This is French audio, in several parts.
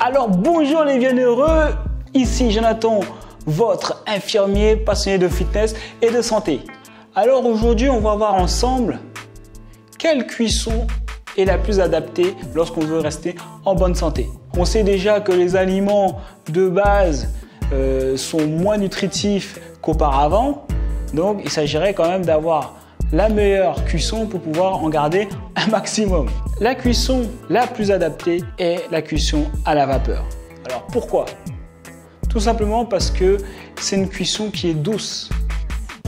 Alors bonjour les bienheureux, ici Jonathan, votre infirmier passionné de fitness et de santé. Alors aujourd'hui on va voir ensemble quelle cuisson est la plus adaptée lorsqu'on veut rester en bonne santé. On sait déjà que les aliments de base sont moins nutritifs qu'auparavant, donc il s'agirait quand même d'avoir la meilleure cuisson pour pouvoir en garder un maximum. La cuisson la plus adaptée est la cuisson à la vapeur. Alors pourquoi? Tout simplement parce que c'est une cuisson qui est douce.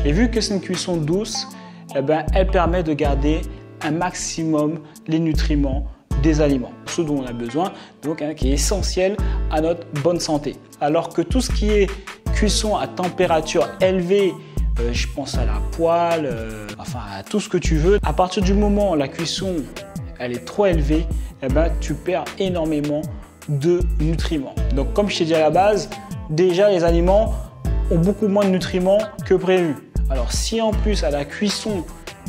Et vu que c'est une cuisson douce, elle permet de garder un maximum les nutriments des aliments, ce dont on a besoin, donc qui est essentiel à notre bonne santé. Alors que tout ce qui est cuisson à température élevée, je pense à la poêle, enfin à tout ce que tu veux. À partir du moment où la cuisson elle est trop élevée, tu perds énormément de nutriments. Donc comme je t'ai dit à la base, déjà les aliments ont beaucoup moins de nutriments que prévu. Alors si en plus à la cuisson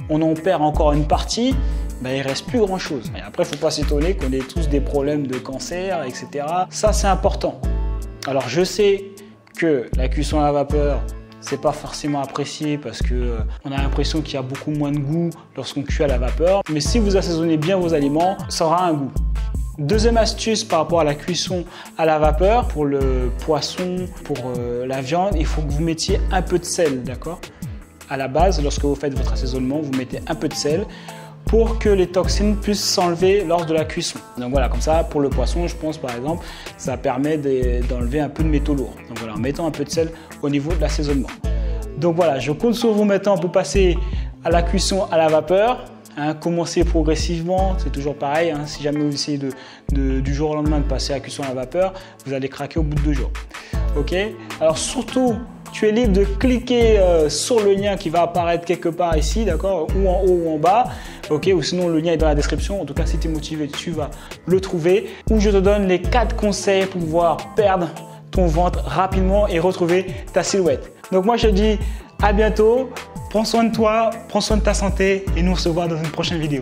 on en perd encore une partie, il reste plus grand chose. Et après il ne faut pas s'étonner qu'on ait tous des problèmes de cancer, etc. Ça c'est important. Alors je sais que la cuisson à la vapeur, c'est pas forcément apprécié parce que on a l'impression qu'il y a beaucoup moins de goût lorsqu'on cuit à la vapeur. Mais si vous assaisonnez bien vos aliments, ça aura un goût. Deuxième astuce par rapport à la cuisson à la vapeur, pour le poisson, pour la viande, il faut que vous mettiez un peu de sel, d'accord? À la base, lorsque vous faites votre assaisonnement, vous mettez un peu de sel pour que les toxines puissent s'enlever lors de la cuisson. Donc voilà, comme ça, pour le poisson, je pense par exemple, ça permet d'enlever un peu de métaux lourds. Donc voilà, en mettant un peu de sel au niveau de l'assaisonnement. Donc voilà, je compte sur vous maintenant pour passer à la cuisson à la vapeur. Commencez progressivement, c'est toujours pareil. Si jamais vous essayez du jour au lendemain de passer à la cuisson à la vapeur, vous allez craquer au bout de 2 jours. Ok? Alors surtout, tu es libre de cliquer sur le lien qui va apparaître quelque part ici, d'accord, ou en haut ou en bas, ok, ou sinon le lien est dans la description. En tout cas, si tu es motivé, tu vas le trouver, où je te donne les 4 conseils pour pouvoir perdre ton ventre rapidement et retrouver ta silhouette. Donc moi, je te dis à bientôt, prends soin de toi, prends soin de ta santé et nous on se voit dans une prochaine vidéo.